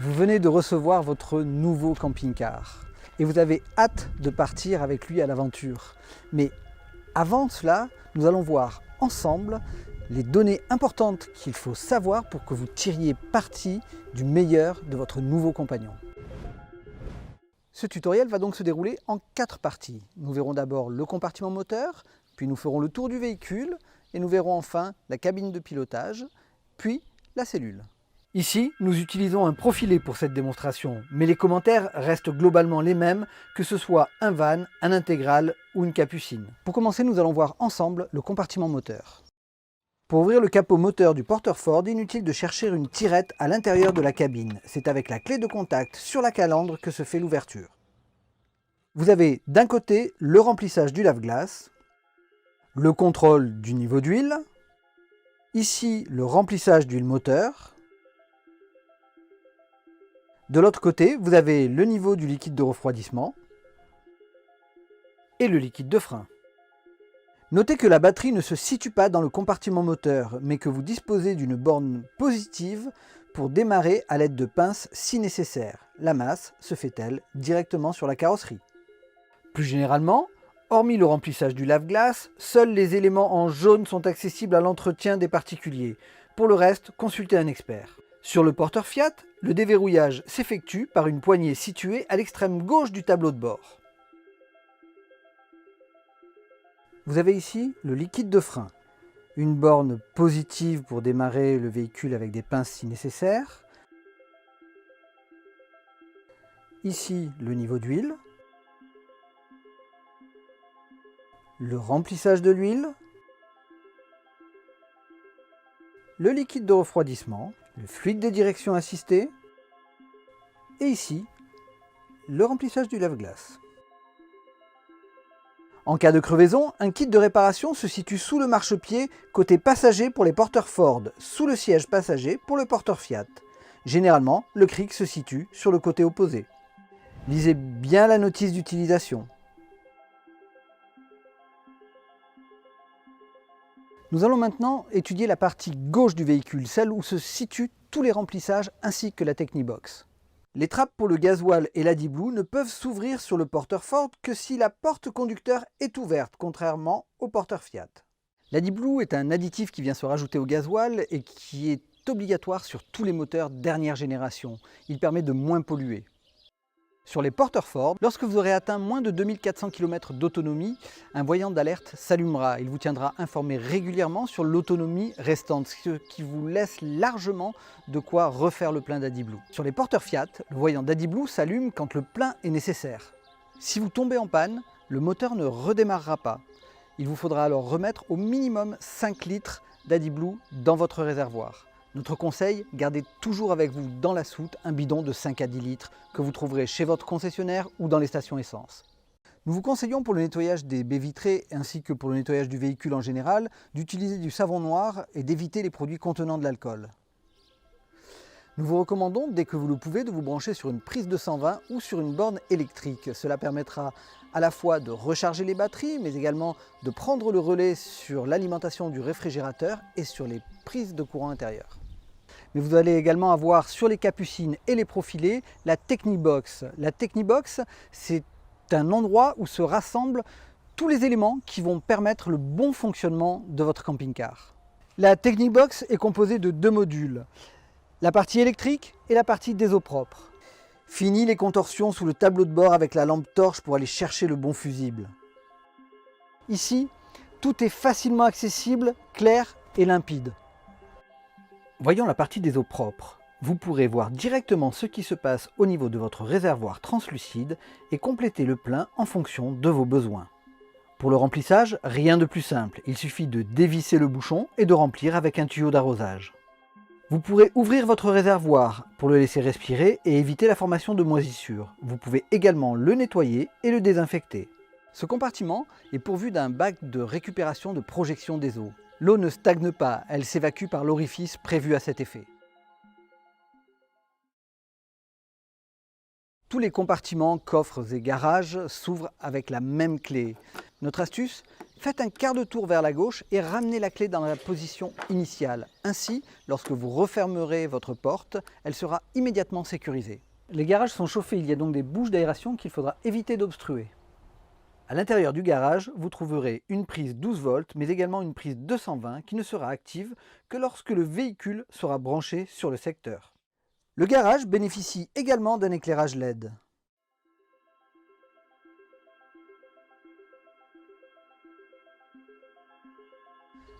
Vous venez de recevoir votre nouveau camping-car et vous avez hâte de partir avec lui à l'aventure. Mais avant cela, nous allons voir ensemble les données importantes qu'il faut savoir pour que vous tiriez parti du meilleur de votre nouveau compagnon. Ce tutoriel va donc se dérouler en 4 parties. Nous verrons d'abord le compartiment moteur, puis nous ferons le tour du véhicule et nous verrons enfin la cabine de pilotage, puis la cellule. Ici, nous utilisons un profilé pour cette démonstration, mais les commentaires restent globalement les mêmes, que ce soit un van, un intégral ou une capucine. Pour commencer, nous allons voir ensemble le compartiment moteur. Pour ouvrir le capot moteur du porteur Ford, inutile de chercher une tirette à l'intérieur de la cabine. C'est avec la clé de contact sur la calandre que se fait l'ouverture. Vous avez d'un côté le remplissage du lave-glace, le contrôle du niveau d'huile, ici le remplissage d'huile moteur. De l'autre côté, vous avez le niveau du liquide de refroidissement et le liquide de frein. Notez que la batterie ne se situe pas dans le compartiment moteur, mais que vous disposez d'une borne positive pour démarrer à l'aide de pinces si nécessaire. La masse se fait-elle directement sur la carrosserie. Plus généralement, hormis le remplissage du lave-glace, seuls les éléments en jaune sont accessibles à l'entretien des particuliers. Pour le reste, consultez un expert. Sur le porteur Fiat, le déverrouillage s'effectue par une poignée située à l'extrême gauche du tableau de bord. Vous avez ici le liquide de frein, une borne positive pour démarrer le véhicule avec des pinces si nécessaire. Ici, le niveau d'huile, le remplissage de l'huile, le liquide de refroidissement, le fluide de direction assisté, et ici, le remplissage du lave-glace. En cas de crevaison, un kit de réparation se situe sous le marchepied côté passager pour les porteurs Ford, sous le siège passager pour le porteur Fiat. Généralement, le cric se situe sur le côté opposé. Lisez bien la notice d'utilisation. Nous allons maintenant étudier la partie gauche du véhicule, celle où se situent tous les remplissages ainsi que la Technibox. Les trappes pour le gasoil et l'AdBlue ne peuvent s'ouvrir sur le porteur Ford que si la porte conducteur est ouverte, contrairement au porteur Fiat. L'AdBlue est un additif qui vient se rajouter au gasoil et qui est obligatoire sur tous les moteurs dernière génération. Il permet de moins polluer. Sur les porteurs Ford, lorsque vous aurez atteint moins de 2400 km d'autonomie, un voyant d'alerte s'allumera. Il vous tiendra informé régulièrement sur l'autonomie restante, ce qui vous laisse largement de quoi refaire le plein d'AdBlue. Sur les porteurs Fiat, le voyant d'AdBlue s'allume quand le plein est nécessaire. Si vous tombez en panne, le moteur ne redémarrera pas. Il vous faudra alors remettre au minimum 5 litres d'AdBlue dans votre réservoir. Notre conseil, gardez toujours avec vous dans la soute un bidon de 5 à 10 litres que vous trouverez chez votre concessionnaire ou dans les stations essence. Nous vous conseillons pour le nettoyage des baies vitrées ainsi que pour le nettoyage du véhicule en général d'utiliser du savon noir et d'éviter les produits contenant de l'alcool. Nous vous recommandons dès que vous le pouvez de vous brancher sur une prise de 120 ou sur une borne électrique. Cela permettra à la fois de recharger les batteries mais également de prendre le relais sur l'alimentation du réfrigérateur et sur les prises de courant intérieur. Mais vous allez également avoir sur les capucines et les profilés la Technibox. La Technibox, c'est un endroit où se rassemblent tous les éléments qui vont permettre le bon fonctionnement de votre camping-car. La Technibox est composée de 2 modules, la partie électrique et la partie des eaux propres. Fini les contorsions sous le tableau de bord avec la lampe torche pour aller chercher le bon fusible. Ici, tout est facilement accessible, clair et limpide. Voyons la partie des eaux propres. Vous pourrez voir directement ce qui se passe au niveau de votre réservoir translucide et compléter le plein en fonction de vos besoins. Pour le remplissage, rien de plus simple. Il suffit de dévisser le bouchon et de remplir avec un tuyau d'arrosage. Vous pourrez ouvrir votre réservoir pour le laisser respirer et éviter la formation de moisissures. Vous pouvez également le nettoyer et le désinfecter. Ce compartiment est pourvu d'un bac de récupération de projection des eaux. L'eau ne stagne pas, elle s'évacue par l'orifice prévu à cet effet. Tous les compartiments, coffres et garages s'ouvrent avec la même clé. Notre astuce, faites un quart de tour vers la gauche et ramenez la clé dans la position initiale. Ainsi, lorsque vous refermerez votre porte, elle sera immédiatement sécurisée. Les garages sont chauffés, il y a donc des bouches d'aération qu'il faudra éviter d'obstruer. À l'intérieur du garage, vous trouverez une prise 12 volts, mais également une prise 220 qui ne sera active que lorsque le véhicule sera branché sur le secteur. Le garage bénéficie également d'un éclairage LED.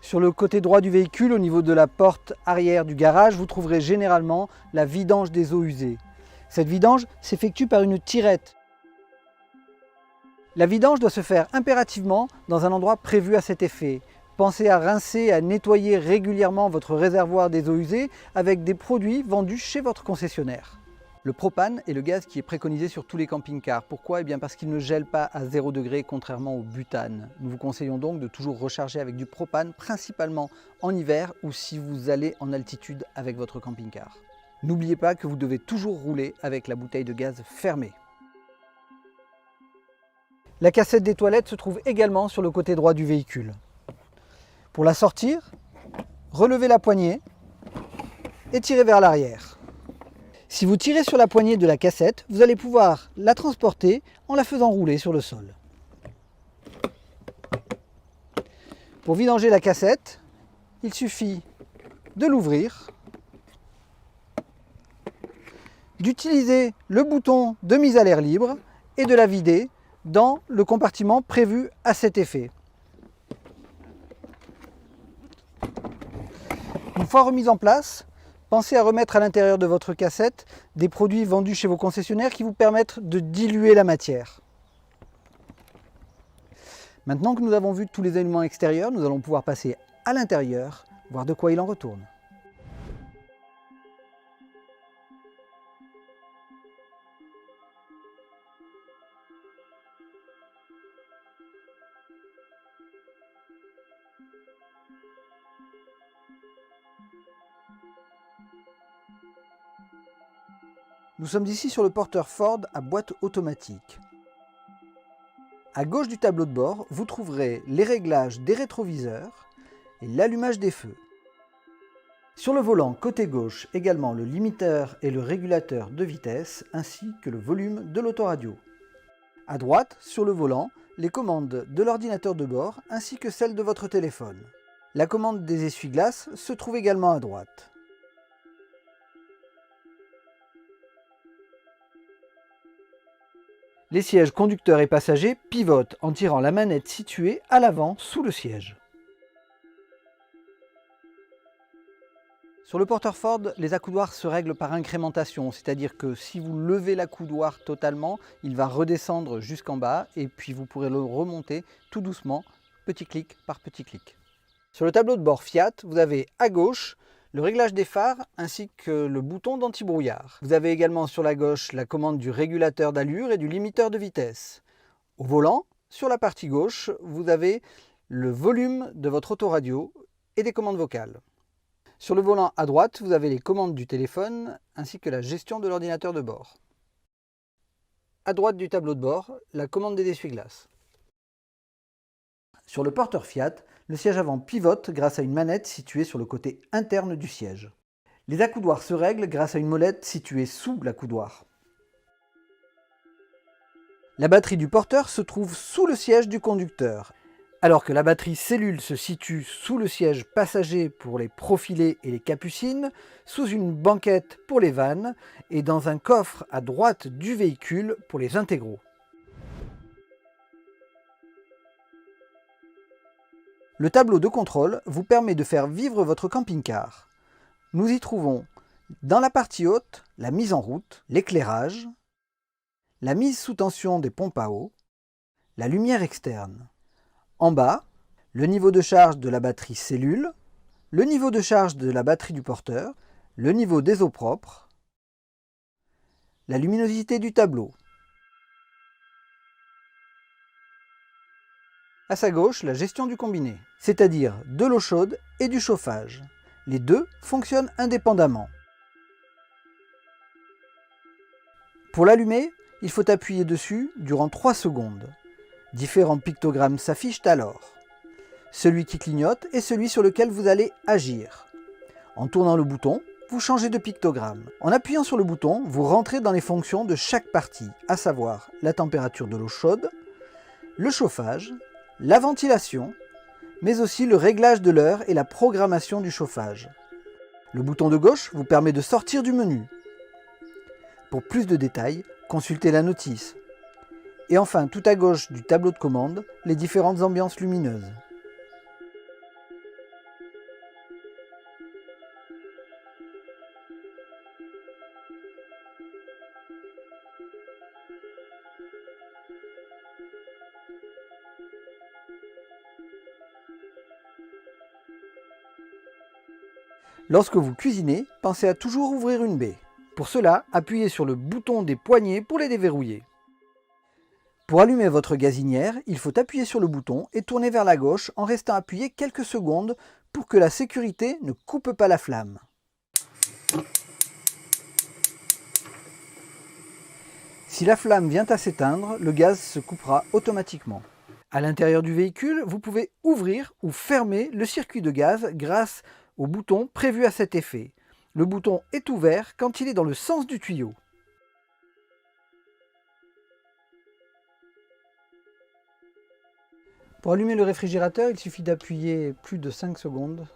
Sur le côté droit du véhicule, au niveau de la porte arrière du garage, vous trouverez généralement la vidange des eaux usées. Cette vidange s'effectue par une tirette. La vidange doit se faire impérativement dans un endroit prévu à cet effet. Pensez à rincer et à nettoyer régulièrement votre réservoir des eaux usées avec des produits vendus chez votre concessionnaire. Le propane est le gaz qui est préconisé sur tous les camping-cars. Pourquoi? Eh bien parce qu'il ne gèle pas à 0 degré contrairement au butane. Nous vous conseillons donc de toujours recharger avec du propane, principalement en hiver ou si vous allez en altitude avec votre camping-car. N'oubliez pas que vous devez toujours rouler avec la bouteille de gaz fermée. La cassette des toilettes se trouve également sur le côté droit du véhicule. Pour la sortir, relevez la poignée et tirez vers l'arrière. Si vous tirez sur la poignée de la cassette, vous allez pouvoir la transporter en la faisant rouler sur le sol. Pour vidanger la cassette, il suffit de l'ouvrir, d'utiliser le bouton de mise à l'air libre et de la vider dans le compartiment prévu à cet effet. Une fois remise en place, pensez à remettre à l'intérieur de votre cassette des produits vendus chez vos concessionnaires qui vous permettent de diluer la matière. Maintenant que nous avons vu tous les éléments extérieurs, nous allons pouvoir passer à l'intérieur, voir de quoi il en retourne. Nous sommes ici sur le porteur Ford à boîte automatique. À gauche du tableau de bord, vous trouverez les réglages des rétroviseurs et l'allumage des feux. Sur le volant côté gauche, également le limiteur et le régulateur de vitesse, ainsi que le volume de l'autoradio. À droite, sur le volant, les commandes de l'ordinateur de bord ainsi que celles de votre téléphone. La commande des essuie-glaces se trouve également à droite. Les sièges conducteurs et passagers pivotent en tirant la manette située à l'avant sous le siège. Sur le porteur Ford, les accoudoirs se règlent par incrémentation, c'est-à-dire que si vous levez l'accoudoir totalement, il va redescendre jusqu'en bas et puis vous pourrez le remonter tout doucement, petit clic par petit clic. Sur le tableau de bord Fiat, vous avez à gauche le réglage des phares ainsi que le bouton d'anti-brouillard. Vous avez également sur la gauche la commande du régulateur d'allure et du limiteur de vitesse. Au volant, sur la partie gauche, vous avez le volume de votre autoradio et des commandes vocales. Sur le volant à droite, vous avez les commandes du téléphone ainsi que la gestion de l'ordinateur de bord. À droite du tableau de bord, la commande des essuie-glaces. Sur le porteur Fiat, le siège avant pivote grâce à une manette située sur le côté interne du siège. Les accoudoirs se règlent grâce à une molette située sous l'accoudoir. La batterie du porteur se trouve sous le siège du conducteur, alors que la batterie cellule se situe sous le siège passager pour les profilés et les capucines, sous une banquette pour les vannes et dans un coffre à droite du véhicule pour les intégraux. Le tableau de contrôle vous permet de faire vivre votre camping-car. Nous y trouvons dans la partie haute la mise en route, l'éclairage, la mise sous tension des pompes à eau, la lumière externe. En bas, le niveau de charge de la batterie cellule, le niveau de charge de la batterie du porteur, le niveau des eaux propres, la luminosité du tableau. À sa gauche, la gestion du combiné, c'est-à-dire de l'eau chaude et du chauffage. Les deux fonctionnent indépendamment. Pour l'allumer, il faut appuyer dessus durant 3 secondes. Différents pictogrammes s'affichent alors. Celui qui clignote est celui sur lequel vous allez agir. En tournant le bouton, vous changez de pictogramme. En appuyant sur le bouton, vous rentrez dans les fonctions de chaque partie, à savoir la température de l'eau chaude, le chauffage, la ventilation, mais aussi le réglage de l'heure et la programmation du chauffage. Le bouton de gauche vous permet de sortir du menu. Pour plus de détails, consultez la notice. Et enfin, tout à gauche du tableau de commande, les différentes ambiances lumineuses. Lorsque vous cuisinez, pensez à toujours ouvrir une baie. Pour cela, appuyez sur le bouton des poignées pour les déverrouiller. Pour allumer votre gazinière, il faut appuyer sur le bouton et tourner vers la gauche en restant appuyé quelques secondes pour que la sécurité ne coupe pas la flamme. Si la flamme vient à s'éteindre, le gaz se coupera automatiquement. À l'intérieur du véhicule, vous pouvez ouvrir ou fermer le circuit de gaz grâce au bouton prévu à cet effet. Le bouton est ouvert quand il est dans le sens du tuyau. Pour allumer le réfrigérateur, il suffit d'appuyer plus de 5 secondes.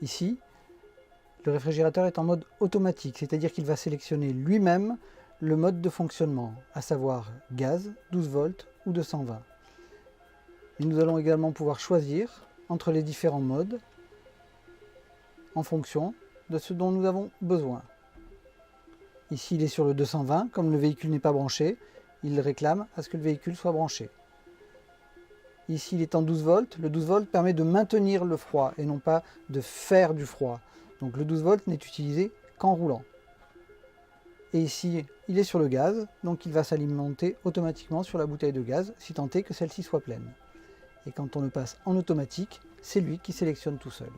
Ici, le réfrigérateur est en mode automatique, c'est-à-dire qu'il va sélectionner lui-même le mode de fonctionnement, à savoir gaz, 12 volts ou 220. Et nous allons également pouvoir choisir entre les différents modes en fonction de ce dont nous avons besoin. Ici, il est sur le 220, comme le véhicule n'est pas branché, il réclame à ce que le véhicule soit branché. Ici, il est en 12 volts. Le 12 volts permet de maintenir le froid et non pas de faire du froid. Donc le 12 volts n'est utilisé qu'en roulant. Et ici, il est sur le gaz, donc il va s'alimenter automatiquement sur la bouteille de gaz, si tant est que celle-ci soit pleine. Et quand on le passe en automatique, c'est lui qui sélectionne tout seul.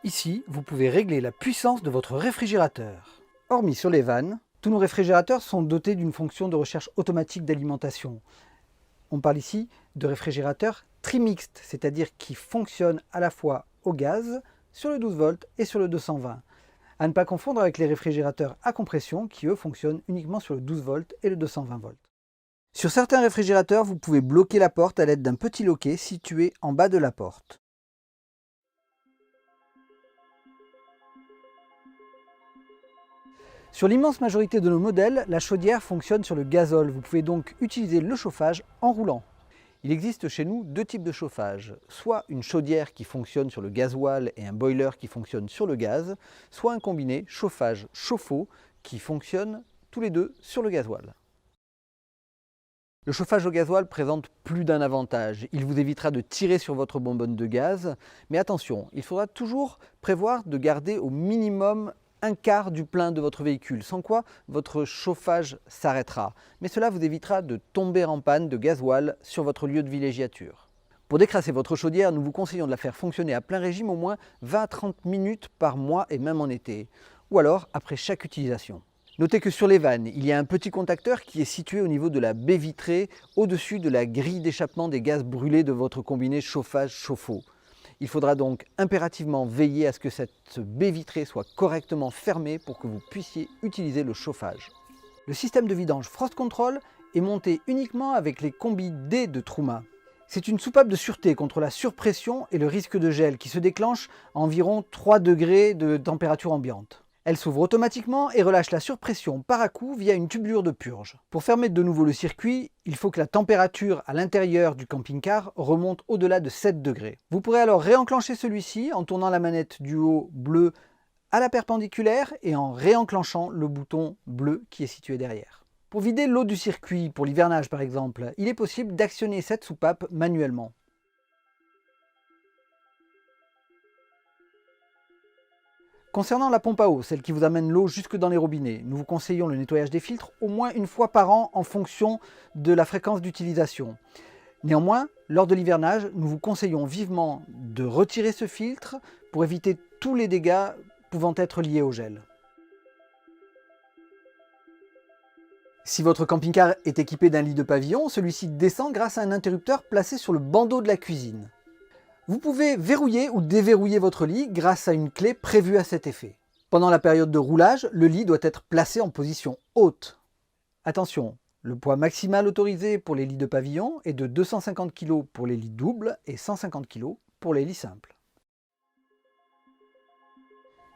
Ici, vous pouvez régler la puissance de votre réfrigérateur. Hormis sur les vannes, tous nos réfrigérateurs sont dotés d'une fonction de recherche automatique d'alimentation. On parle ici de réfrigérateurs trimixtes, c'est-à-dire qui fonctionnent à la fois au gaz, sur le 12 volts et sur le 220. À ne pas confondre avec les réfrigérateurs à compression qui eux fonctionnent uniquement sur le 12 volts et le 220 volts. Sur certains réfrigérateurs, vous pouvez bloquer la porte à l'aide d'un petit loquet situé en bas de la porte. Sur l'immense majorité de nos modèles, la chaudière fonctionne sur le gazole. Vous pouvez donc utiliser le chauffage en roulant. Il existe chez nous deux types de chauffage, soit une chaudière qui fonctionne sur le gasoil et un boiler qui fonctionne sur le gaz, soit un combiné chauffage-chauffe-eau qui fonctionne tous les deux sur le gasoil. Le chauffage au gasoil présente plus d'un avantage. Il vous évitera de tirer sur votre bonbonne de gaz, mais attention, il faudra toujours prévoir de garder au minimum un quart du plein de votre véhicule, sans quoi votre chauffage s'arrêtera. Mais cela vous évitera de tomber en panne de gasoil sur votre lieu de villégiature. Pour décrasser votre chaudière, nous vous conseillons de la faire fonctionner à plein régime au moins 20 à 30 minutes par mois et même en été, ou alors après chaque utilisation. Notez que sur les vannes, il y a un petit contacteur qui est situé au niveau de la baie vitrée, au-dessus de la grille d'échappement des gaz brûlés de votre combiné chauffage-chauffe-eau. Il faudra donc impérativement veiller à ce que cette baie vitrée soit correctement fermée pour que vous puissiez utiliser le chauffage. Le système de vidange Frost Control est monté uniquement avec les combis D de Truma. C'est une soupape de sûreté contre la surpression et le risque de gel qui se déclenche à environ 3 degrés de température ambiante. Elle s'ouvre automatiquement et relâche la surpression par à-coup via une tubulure de purge. Pour fermer de nouveau le circuit, il faut que la température à l'intérieur du camping-car remonte au-delà de 7 degrés. Vous pourrez alors réenclencher celui-ci en tournant la manette du haut bleu à la perpendiculaire et en réenclenchant le bouton bleu qui est situé derrière. Pour vider l'eau du circuit, pour l'hivernage par exemple, il est possible d'actionner cette soupape manuellement. Concernant la pompe à eau, celle qui vous amène l'eau jusque dans les robinets, nous vous conseillons le nettoyage des filtres au moins une fois par an en fonction de la fréquence d'utilisation. Néanmoins, lors de l'hivernage, nous vous conseillons vivement de retirer ce filtre pour éviter tous les dégâts pouvant être liés au gel. Si votre camping-car est équipé d'un lit de pavillon, celui-ci descend grâce à un interrupteur placé sur le bandeau de la cuisine. Vous pouvez verrouiller ou déverrouiller votre lit grâce à une clé prévue à cet effet. Pendant la période de roulage, le lit doit être placé en position haute. Attention, le poids maximal autorisé pour les lits de pavillon est de 250 kg pour les lits doubles et 150 kg pour les lits simples.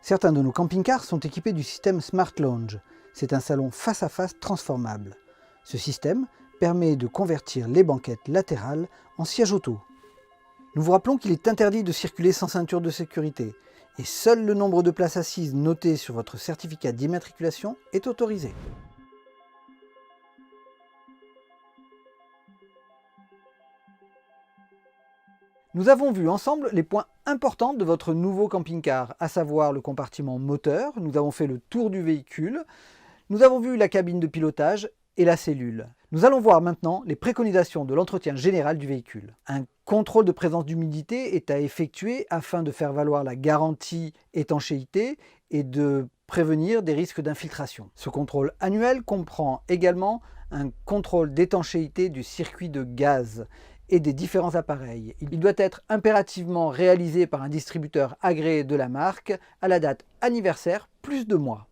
Certains de nos camping-cars sont équipés du système Smart Lounge. C'est un salon face-à-face transformable. Ce système permet de convertir les banquettes latérales en sièges auto. Nous vous rappelons qu'il est interdit de circuler sans ceinture de sécurité et seul le nombre de places assises noté sur votre certificat d'immatriculation est autorisé. Nous avons vu ensemble les points importants de votre nouveau camping-car, à savoir le compartiment moteur, nous avons fait le tour du véhicule, nous avons vu la cabine de pilotage et la cellule. Nous allons voir maintenant les préconisations de l'entretien général du véhicule. Un contrôle de présence d'humidité est à effectuer afin de faire valoir la garantie étanchéité et de prévenir des risques d'infiltration. Ce contrôle annuel comprend également un contrôle d'étanchéité du circuit de gaz et des différents appareils. Il doit être impérativement réalisé par un distributeur agréé de la marque à la date anniversaire plus 2 mois.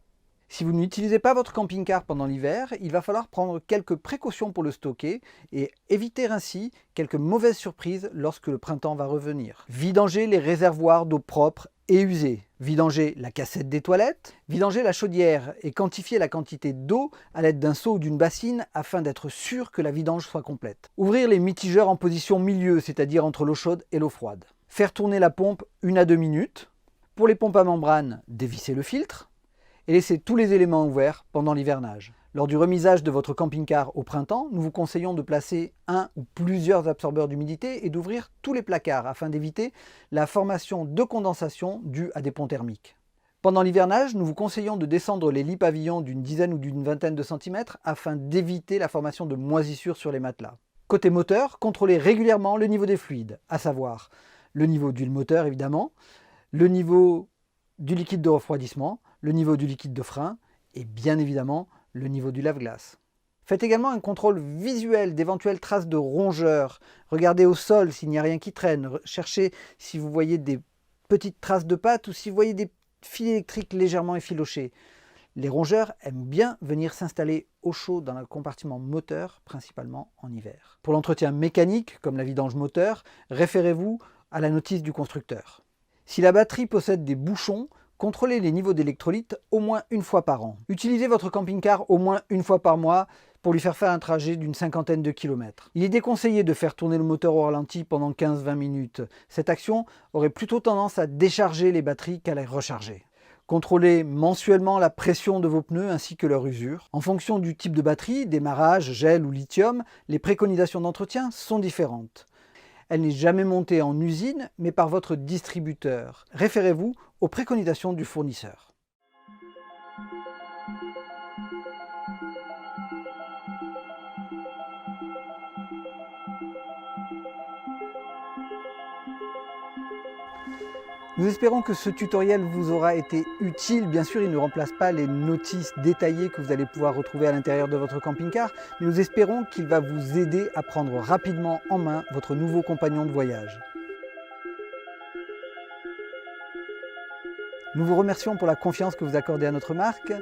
Si vous n'utilisez pas votre camping-car pendant l'hiver, il va falloir prendre quelques précautions pour le stocker et éviter ainsi quelques mauvaises surprises lorsque le printemps va revenir. Vidanger les réservoirs d'eau propre et usée. Vidanger la cassette des toilettes, vidanger la chaudière et quantifier la quantité d'eau à l'aide d'un seau ou d'une bassine afin d'être sûr que la vidange soit complète. Ouvrir les mitigeurs en position milieu, c'est-à-dire entre l'eau chaude et l'eau froide. Faire tourner la pompe 1 à 2 minutes. Pour les pompes à membrane, dévisser le filtre et laisser tous les éléments ouverts pendant l'hivernage. Lors du remisage de votre camping-car au printemps, nous vous conseillons de placer un ou plusieurs absorbeurs d'humidité et d'ouvrir tous les placards afin d'éviter la formation de condensation due à des ponts thermiques. Pendant l'hivernage, nous vous conseillons de descendre les lits pavillons d'une dizaine ou d'une vingtaine de centimètres afin d'éviter la formation de moisissures sur les matelas. Côté moteur, contrôlez régulièrement le niveau des fluides, à savoir le niveau d'huile moteur évidemment, le niveau du liquide de refroidissement, le niveau du liquide de frein et bien évidemment le niveau du lave-glace. Faites également un contrôle visuel d'éventuelles traces de rongeurs. Regardez au sol s'il n'y a rien qui traîne. Cherchez si vous voyez des petites traces de pâte ou si vous voyez des fils électriques légèrement effilochés. Les rongeurs aiment bien venir s'installer au chaud dans le compartiment moteur, principalement en hiver. Pour l'entretien mécanique, comme la vidange moteur, référez-vous à la notice du constructeur. Si la batterie possède des bouchons, contrôlez les niveaux d'électrolytes au moins 1 fois par an. Utilisez votre camping-car au moins 1 fois par mois pour lui faire un trajet d'une 50aine de kilomètres. Il est déconseillé de faire tourner le moteur au ralenti pendant 15-20 minutes. Cette action aurait plutôt tendance à décharger les batteries qu'à les recharger. Contrôlez mensuellement la pression de vos pneus ainsi que leur usure. En fonction du type de batterie, démarrage, gel ou lithium, les préconisations d'entretien sont différentes. Elle n'est jamais montée en usine, mais par votre distributeur. Référez-vous aux préconisations du fournisseur. Nous espérons que ce tutoriel vous aura été utile. Bien sûr, il ne remplace pas les notices détaillées que vous allez pouvoir retrouver à l'intérieur de votre camping-car, mais nous espérons qu'il va vous aider à prendre rapidement en main votre nouveau compagnon de voyage. Nous vous remercions pour la confiance que vous accordez à notre marque.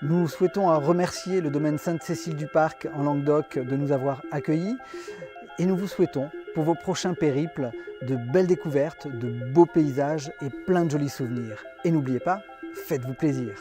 Nous souhaitons remercier le domaine Sainte-Cécile-du-Parc en Languedoc de nous avoir accueillis. Et nous vous souhaitons, pour vos prochains périples, de belles découvertes, de beaux paysages et plein de jolis souvenirs. Et n'oubliez pas, faites-vous plaisir.